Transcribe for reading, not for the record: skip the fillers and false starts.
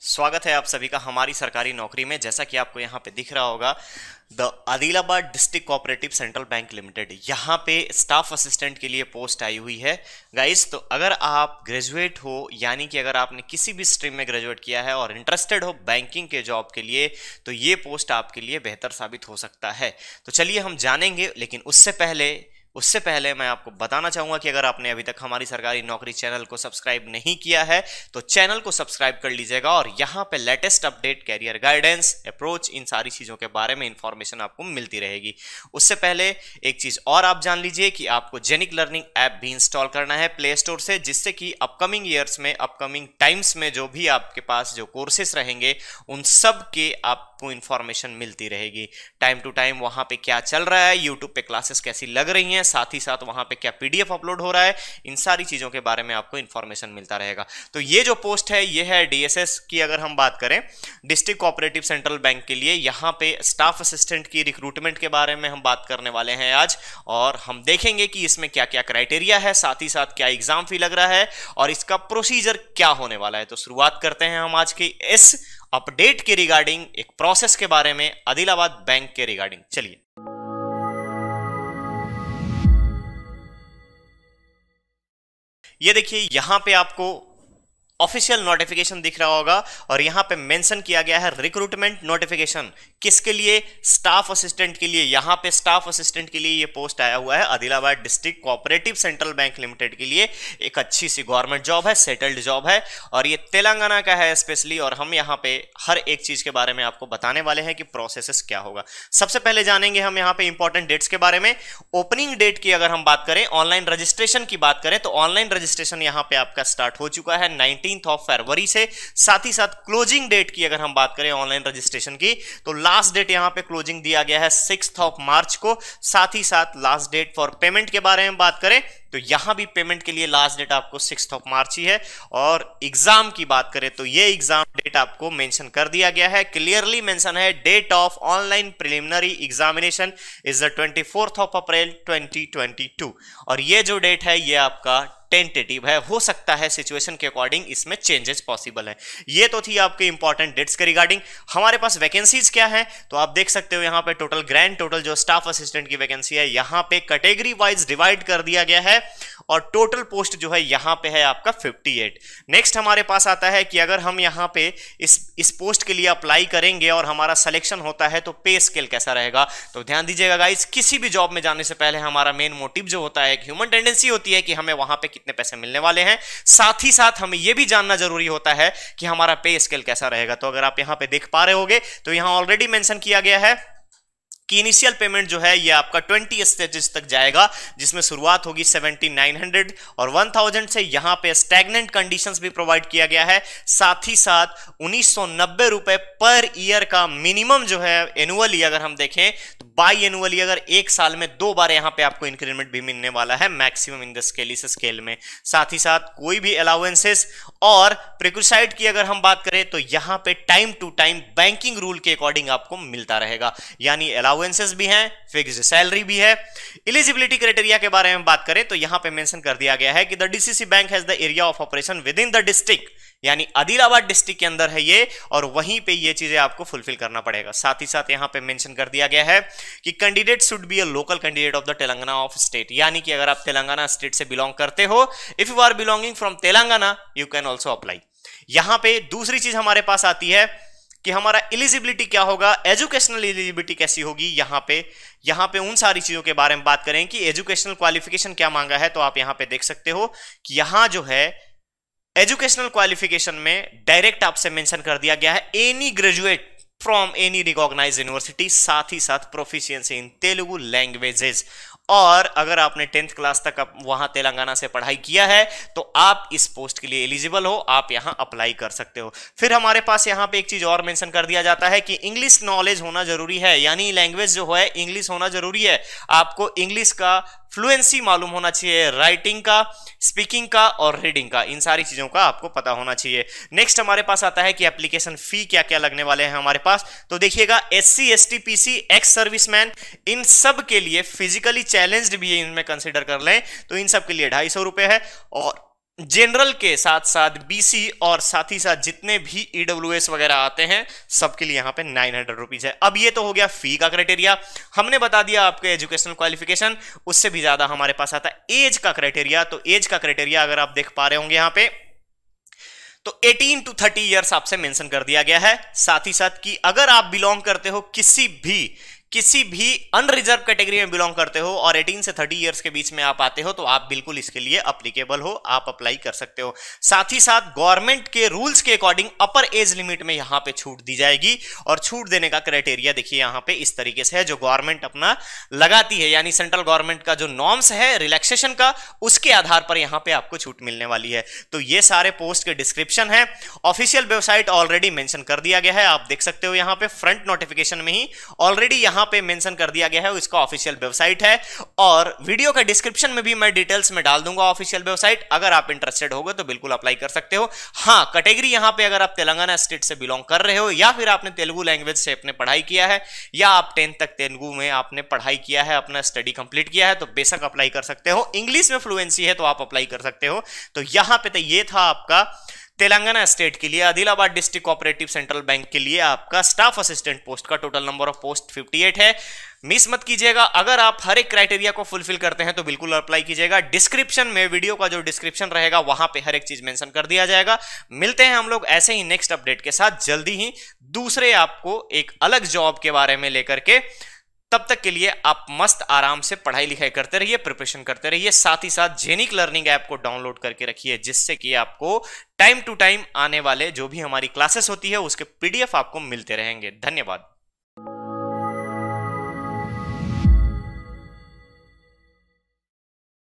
स्वागत है आप सभी का हमारी सरकारी नौकरी में। जैसा कि आपको यहाँ पे दिख रहा होगा, the Adilabad district cooperative central bank limited, यहाँ पे स्टाफ असिस्टेंट के लिए पोस्ट आई हुई है गाइस। तो अगर आप ग्रेजुएट हो, यानी कि अगर आपने किसी भी स्ट्रीम में ग्रेजुएट किया है और इंटरेस्टेड हो बैंकिंग के जॉब के लिए, तो ये पोस्ट आपके लिए बेहतर साबित हो सकता है। तो चलिए हम जानेंगे, लेकिन उससे पहले मैं आपको बताना चाहूंगा कि अगर आपने अभी तक हमारी सरकारी नौकरी चैनल को सब्सक्राइब नहीं किया है तो चैनल को सब्सक्राइब कर लीजिएगा, और यहां पे latest update, career guidance, approach, इन सारी चीजों के बारे में इंफॉर्मेशन आपको मिलती रहेगी। उससे पहले एक चीज और आप जान लीजिए कि आपको जेनिक लर्निंग ऐप भी इंस्टॉल करना है प्ले स्टोर से, जिससे कि अपकमिंग ईयर्स में, अपकमिंग टाइम्स में जो भी आपके पास जो कोर्सेस रहेंगे उन सब के आपको इंफॉर्मेशन मिलती रहेगी। टाइम टू टाइम वहां पे क्या चल रहा है, यूट्यूब पे क्लासेस कैसी लग रही हैं, साथ ही साथ वहां पे क्या पीडीएफ अपलोड हो रहा है, इन सारी चीजों के बारे में आपको इंफॉर्मेशन मिलता रहेगा। तो ये जो पोस्ट है ये है डीएसएस की। अगर हम बात करें डिस्ट्रिक्ट कोऑपरेटिव सेंट्रल बैंक के लिए, यहां पे स्टाफ असिस्टेंट की रिक्रूटमेंट के बारे में हम बात करने वाले हैं आज, और हम देखेंगे कि इसमें क्या क्या क्राइटेरिया है, साथ ही साथ क्या एग्जाम फी लग रहा है और इसका प्रोसीजर क्या होने वाला है। तो शुरुआत करते हैं हम आज की इस अपडेट के रिगार्डिंग, एक प्रोसेस के बारे में, आदिलाबाद बैंक के रिगार्डिंग। चलिए ये देखिए, यहां पे आपको ऑफिशियल नोटिफिकेशन दिख रहा होगा और यहां पे मेंशन किया गया है रिक्रूटमेंट नोटिफिकेशन। किसके लिए? स्टाफ असिस्टेंट के लिए। यहां पे स्टाफ असिस्टेंट के लिए ये पोस्ट आया हुआ है Adilabad district cooperative central bank limited के लिए। एक अच्छी सी गवर्नमेंट जॉब है, सेटल्ड जॉब है, और ये तेलंगाना का है स्पेशली। और हम यहां पे हर एक चीज के बारे में आपको बताने वाले हैं कि प्रोसेस क्या होगा। सबसे पहले जानेंगे हम यहां पे इंपॉर्टेंट डेट्स के बारे में। ओपनिंग डेट की अगर हम बात करें, ऑनलाइन रजिस्ट्रेशन की बात करें, तो ऑनलाइन रजिस्ट्रेशन यहां पे आपका स्टार्ट हो चुका है 19 फरवरी से। साथ ही साथ क्लोजिंग डेट की अगर हम बात करें ऑनलाइन रजिस्ट्रेशन की, तो लास्ट डेट यहां पे क्लोजिंग दिया गया है 6 मार्च को। साथ ही साथ लास्ट डेट फॉर पेमेंट के बारे में बात करें तो यहां भी पेमेंट के लिए लास्ट डेट आपको 6 मार्च ही है। और एग्जाम की बात करें तो ये एग्जाम डेट आपको मेंशन कर दिया गया है, क्लियरली मेंशन है। Date of online preliminary examination is the 24 April 2022। और ये जो डेट है ये आपका टेंटेटिव है, हो सकता है सिचुएशन के अकॉर्डिंग इसमें चेंजेस पॉसिबल है। ये तो थी आपके इंपॉर्टेंट डेट्स के रिगार्डिंग। हमारे पास वैकेंसीज क्या है तो आप देख सकते हो यहां पे टोटल, ग्रैंड टोटल जो स्टाफ असिस्टेंट की वैकेंसी है यहां पे कैटेगरी वाइज डिवाइड कर दिया गया है, और टोटल पोस्ट जो है यहां पे है आपका 58। नेक्स्ट हमारे पास आता है कि अगर हम यहां पे इस पोस्ट के लिए अप्लाई करेंगे और हमारा सिलेक्शन होता है तो पे स्केल कैसा रहेगा। तो ध्यान दीजिएगा गाइस, किसी भी जॉब में जाने से पहले हमारा मेन मोटिव जो होता है, एक ह्यूमन टेंडेंसी होती है कि हमें वहां पे कितने पैसे मिलने वाले हैं। साथ ही साथ हमें यह भी जानना जरूरी होता है कि हमारा पे स्केल कैसा रहेगा। तो अगर आप यहां पे देख पा रहे होगे तो यहां ऑलरेडी मेंशन किया गया है कि इनिशियल पेमेंट जो है ये आपका 20 स्टेजेस तक जाएगा, जिसमें शुरुआत होगी 7900 और 1000 से। यहां पे स्टैग्नेंट कंडीशंस भी प्रोवाइड किया गया है। साथ ही साथ 1990 रुपए पर ईयर का मिनिमम जो है एनुअली, अगर हम देखें तो बाई एनुअली, अगर एक साल में 2 बार यहां पे आपको इंक्रीमेंट भी मिलने वाला है मैक्सिमम इन द स्केल, इस स्केल में। साथ ही साथ कोई भी अलाउंसेस और प्रिक्विसाइड की अगर हम बात करें तो यहां पे time to time banking rule के अकॉर्डिंग आपको मिलता रहेगा, यानी अलाउंसेस भी हैं, फिक्स्ड सैलरी भी है। एलिजिबिलिटी क्राइटेरिया के बारे में बात करें तो यहां पे मेंशन कर दिया गया है कि the DCC bank has the area of operation with in the district, यानी आदिलाबाद डिस्ट्रिक्ट के अंदर है ये, और वहीं पे ये चीजें आपको फुलफिल करना पड़ेगा। साथ ही साथ यहां पे मेंशन कर दिया गया है कि candidate should be a local candidate of the Telangana of state, यानी कि अगर आप तेलंगाना स्टेट से बिलोंग करते हो, if you are belonging from Telangana you can also apply. यहां पे दूसरी चीज हमारे पास आती है कि हमारा एलिजिबिलिटी क्या होगा, एजुकेशनल एलिजिबिलिटी कैसी होगी। यहां पे उन सारी चीजों के बारे में बात करें कि एजुकेशनल क्वालिफिकेशन क्या मांगा है, तो आप यहां पे देख सकते हो कि यहां जो है एजुकेशनल क्वालिफिकेशन में डायरेक्ट आपसे मेंशन कर दिया गया है any graduate from any recognised university, साथ ही साथ प्रोफिशिएंसी इन तेलुगु लैंग्वेजेस। और अगर आपने 10th क्लास तक वहां तेलंगाना से पढ़ाई किया है तो आप इस पोस्ट के लिए एलिजिबल हो, आप यहां अप्लाई कर सकते हो। फिर हमारे पास यहां पे एक चीज और मेंशन कर दिया जाता है कि इंग्लिश नॉलेज होना जरूरी है, यानी लैंग्वेज जो है इंग्लिश होना जरूरी है। आपको इंग्लिश का फ्लुएंसी मालूम होना चाहिए, राइटिंग का, स्पीकिंग का और रीडिंग का, इन सारी चीजों का आपको पता होना चाहिए। नेक्स्ट हमारे पास आता है कि एप्लीकेशन फी क्या क्या लगने वाले हैं हमारे पास। तो देखिएगा, SC, ST, PC, ex serviceman, इन सब के लिए, फिजिकली चैलेंज्ड भी इनमें कंसिडर कर लें तो इन सब के लिए 250 रुपए है। और जनरल के साथ साथ बीसी और साथ ही साथ जितने भी ईडब्ल्यूएस वगैरह आते हैं सबके लिए यहां पे 900 रुपीज है। अब ये तो हो गया फी का क्राइटेरिया, हमने बता दिया आपके एजुकेशनल क्वालिफिकेशन, उससे भी ज्यादा हमारे पास आता है एज का क्राइटेरिया। तो एज का क्राइटेरिया अगर आप देख पा रहे होंगे यहां पे, तो 18 to 30 ईयर्स आपसे मेंशन कर दिया गया है। साथ ही साथ कि अगर आप बिलोंग करते हो किसी भी अनरिजर्व कैटेगरी में बिलोंग करते हो और 18 से 30 इयर्स के बीच में आप आते हो तो आप बिल्कुल इसके लिए अप्लीकेबल हो, आप अप्लाई कर सकते हो। साथ ही साथ गवर्नमेंट के रूल्स के अकॉर्डिंग अपर एज लिमिट में यहां पे छूट दी जाएगी, और छूट देने का क्राइटेरिया देखिए यहां पे इस तरीके से है जो गवर्नमेंट अपना लगाती है, यानी सेंट्रल गवर्नमेंट का जो नॉर्म्स है रिलैक्सेशन का, उसके आधार पर यहां पे आपको छूट मिलने वाली है। तो ये सारे पोस्ट के डिस्क्रिप्शन है, ऑफिशियल वेबसाइट ऑलरेडी मेंशन कर दिया गया है, आप देख सकते हो यहां पे फ्रंट नोटिफिकेशन में ही ऑलरेडी यहां पे मेंशन कर दिया गया है, इसका ऑफिशियल वेबसाइट है। और वीडियो का डिस्क्रिप्शन में भी मैं डिटेल्स में डाल दूंगा ऑफिशियल वेबसाइट, अगर आप इंटरेस्टेड होगे तो बिल्कुल अप्लाई कर सकते हो। हां, कैटेगरी यहां पे अगर आप तेलंगाना स्टेट से बिलोंग कर रहे हो, या फिर आपने तेलुगु लैंग्वेज से अपने पढ़ाई किया है, या आप 10th तक तेलुगु में आपने पढ़ाई किया है, अपना स्टडी कंप्लीट किया है, तो बेशक अप्लाई कर सकते हो। इंग्लिश में फ्लुएंसी है तो आप अप्लाई कर सकते हो। तो यहां पे तो ये था आपका तेलंगाना स्टेट के लिए Adilabad district cooperative central bank के लिए आपका स्टाफ असिस्टेंट पोस्ट का टोटल नंबर ऑफ पोस्ट 58 है। मिस मत कीजिएगा, अगर आप हर एक क्राइटेरिया को फुलफिल करते हैं तो बिल्कुल अप्लाई कीजिएगा। डिस्क्रिप्शन में, वीडियो का जो डिस्क्रिप्शन रहेगा वहां पे हर एक चीज मेंशन कर दिया जाएगा। मिलते हैं हम लोग ऐसे ही नेक्स्ट अपडेट के साथ जल्दी ही, दूसरे आपको एक अलग जॉब के बारे में लेकर के। तब तक के लिए आप मस्त आराम से पढ़ाई लिखाई करते रहिए, प्रिपरेशन करते रहिए। साथ ही साथ जेनिक लर्निंग ऐप को डाउनलोड करके रखिए, जिससे कि आपको टाइम टू टाइम आने वाले जो भी हमारी क्लासेस होती है उसके पीडीएफ आपको मिलते रहेंगे। धन्यवाद।